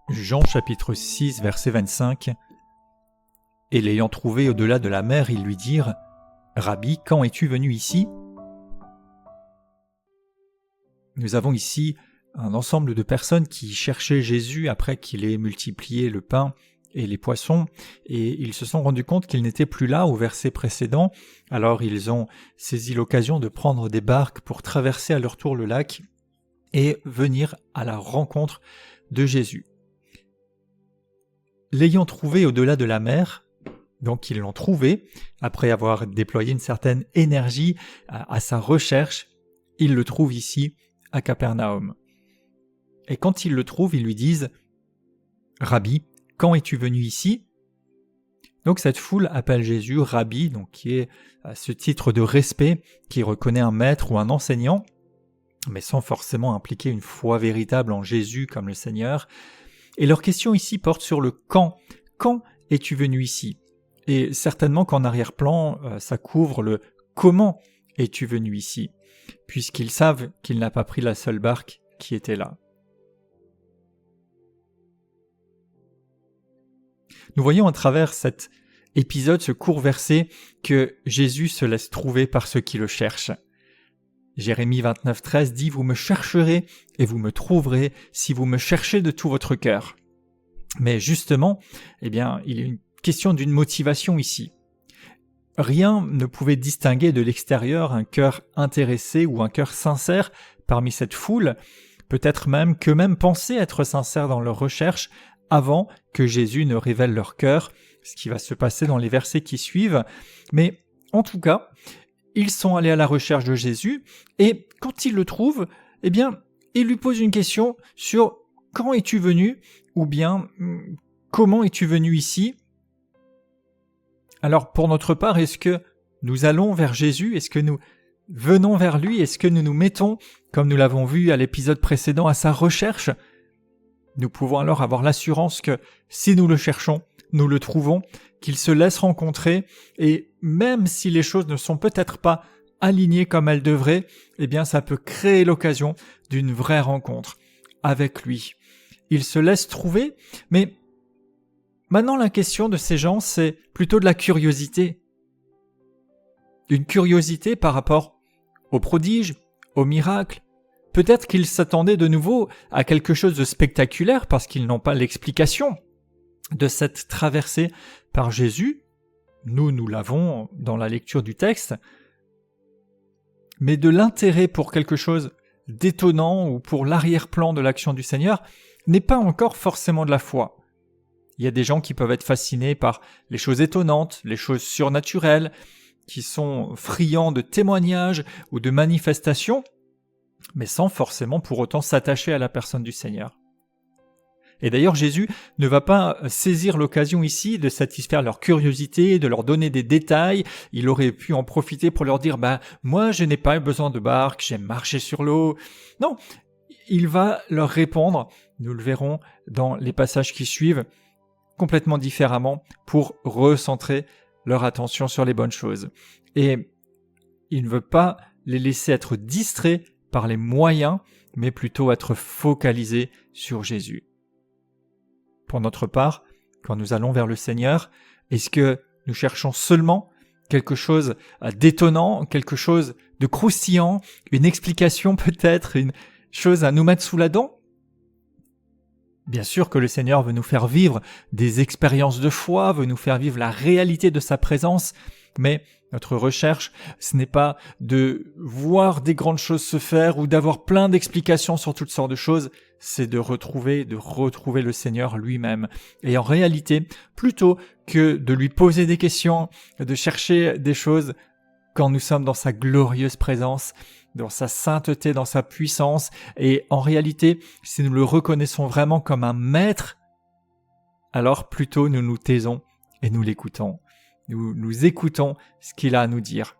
Jean chapitre 6 verset 25. Et l'ayant trouvé au-delà de la mer, ils lui dirent : Rabbi, quand es-tu venu ici ? Nous avons ici un ensemble de personnes qui cherchaient Jésus après qu'il ait multiplié le pain et les poissons, et ils se sont rendus compte qu'il n'était plus là au verset précédent. Alors ils ont saisi l'occasion de prendre des barques pour traverser à leur tour le lac et venir à la rencontre de Jésus. L'ayant trouvé au-delà de la mer, donc ils l'ont trouvé, après avoir déployé une certaine énergie à sa recherche, ils le trouvent ici à Capernaum. Et quand ils le trouvent, ils lui disent : Rabbi, quand es-tu venu ici ? Donc cette foule appelle Jésus Rabbi, donc qui est ce titre de respect qui reconnaît un maître ou un enseignant, mais sans forcément impliquer une foi véritable en Jésus comme le Seigneur. Et leur question ici porte sur le quand. Quand es-tu venu ici ? Et certainement qu'en arrière-plan, ça couvre le comment es-tu venu ici ? Puisqu'ils savent qu'il n'a pas pris la seule barque qui était là. Nous voyons à travers cet épisode, ce court verset, que Jésus se laisse trouver par ceux qui le cherchent. Jérémie 29,13 dit : Vous me chercherez et vous me trouverez si vous me cherchez de tout votre cœur. Mais justement, il y a une question d'une motivation ici. Rien ne pouvait distinguer de l'extérieur un cœur intéressé ou un cœur sincère parmi cette foule, peut-être même qu'eux-mêmes pensaient être sincères dans leur recherche avant que Jésus ne révèle leur cœur, ce qui va se passer dans les versets qui suivent. Mais en tout cas, ils sont allés à la recherche de Jésus et quand ils le trouvent, ils lui posent une question sur « Quand es-tu venu ?» ou bien « Comment es-tu venu ici ?» Alors pour notre part, est-ce que nous allons vers Jésus ? Est-ce que nous venons vers lui ? Est-ce que nous nous mettons, comme nous l'avons vu à l'épisode précédent, à sa recherche ? Nous pouvons alors avoir l'assurance que si nous le cherchons, nous le trouvons, qu'il se laisse rencontrer, et même si les choses ne sont peut-être pas alignées comme elles devraient, ça peut créer l'occasion d'une vraie rencontre avec lui. Il se laisse trouver, mais maintenant la question de ces gens, c'est plutôt de la curiosité. Une curiosité par rapport aux prodiges, aux miracles. Peut-être qu'ils s'attendaient de nouveau à quelque chose de spectaculaire parce qu'ils n'ont pas l'explication de cette traversée par Jésus. Nous l'avons dans la lecture du texte. Mais de l'intérêt pour quelque chose d'étonnant ou pour l'arrière-plan de l'action du Seigneur n'est pas encore forcément de la foi. Il y a des gens qui peuvent être fascinés par les choses étonnantes, les choses surnaturelles, qui sont friands de témoignages ou de manifestations, mais sans forcément pour autant s'attacher à la personne du Seigneur. Et d'ailleurs, Jésus ne va pas saisir l'occasion ici de satisfaire leur curiosité, de leur donner des détails. Il aurait pu en profiter pour leur dire « moi, je n'ai pas besoin de barque, j'aime marcher sur l'eau. » Non, il va leur répondre, nous le verrons dans les passages qui suivent, complètement différemment pour recentrer leur attention sur les bonnes choses. Et il ne veut pas les laisser être distraits par les moyens, mais plutôt être focalisés sur Jésus. Pour notre part, quand nous allons vers le Seigneur, est-ce que nous cherchons seulement quelque chose d'étonnant, quelque chose de croustillant, une explication peut-être, une chose à nous mettre sous la dent ? Bien sûr que le Seigneur veut nous faire vivre des expériences de foi, veut nous faire vivre la réalité de sa présence, mais notre recherche, ce n'est pas de voir des grandes choses se faire ou d'avoir plein d'explications sur toutes sortes de choses, c'est de retrouver le Seigneur lui-même. Et en réalité, plutôt que de lui poser des questions, de chercher des choses, quand nous sommes dans sa glorieuse présence, dans sa sainteté, dans sa puissance, et en réalité, si nous le reconnaissons vraiment comme un maître, alors plutôt nous nous taisons et nous l'écoutons. Nous écoutons ce qu'il a à nous dire.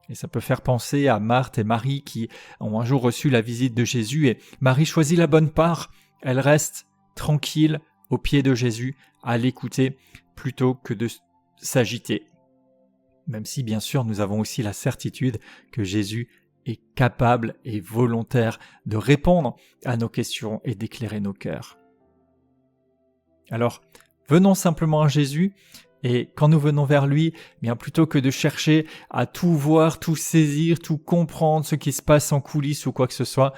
Et ça peut faire penser à Marthe et Marie qui ont un jour reçu la visite de Jésus et Marie choisit la bonne part. Elle reste tranquille au pied de Jésus à l'écouter plutôt que de s'agiter. Même si bien sûr nous avons aussi la certitude que Jésus est capable et volontaire de répondre à nos questions et d'éclairer nos cœurs. Alors, venons simplement à Jésus, et quand nous venons vers lui, bien plutôt que de chercher à tout voir, tout saisir, tout comprendre, ce qui se passe en coulisses ou quoi que ce soit,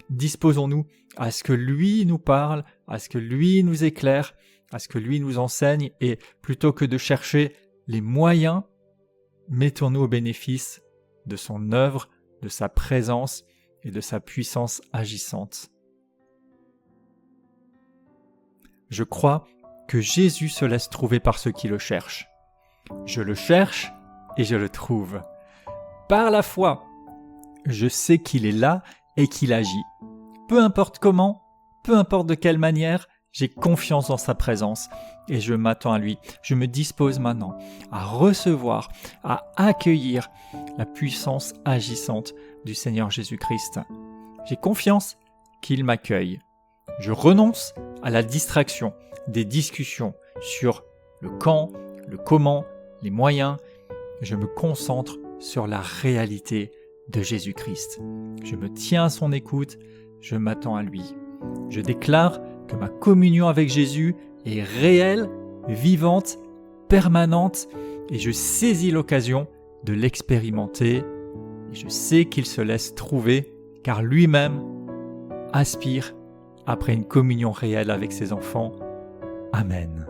disposons-nous à ce que lui nous parle, à ce que lui nous éclaire, à ce que lui nous enseigne, et plutôt que de chercher les moyens, mettons-nous au bénéfice de son œuvre, de sa présence et de sa puissance agissante. Je crois que Jésus se laisse trouver par ceux qui le cherchent. Je le cherche et je le trouve. Par la foi, je sais qu'il est là et qu'il agit. Peu importe comment, peu importe de quelle manière, j'ai confiance dans sa présence et je m'attends à lui. Je me dispose maintenant à recevoir, à accueillir la puissance agissante du Seigneur Jésus-Christ. J'ai confiance qu'il m'accueille. Je renonce à la distraction des discussions sur le quand, le comment, les moyens. Je me concentre sur la réalité de Jésus-Christ. Je me tiens à son écoute, je m'attends à lui. Je déclare que ma communion avec Jésus est réelle, vivante, permanente, et je saisis l'occasion de l'expérimenter. Et je sais qu'il se laisse trouver, car lui-même aspire après une communion réelle avec ses enfants. Amen.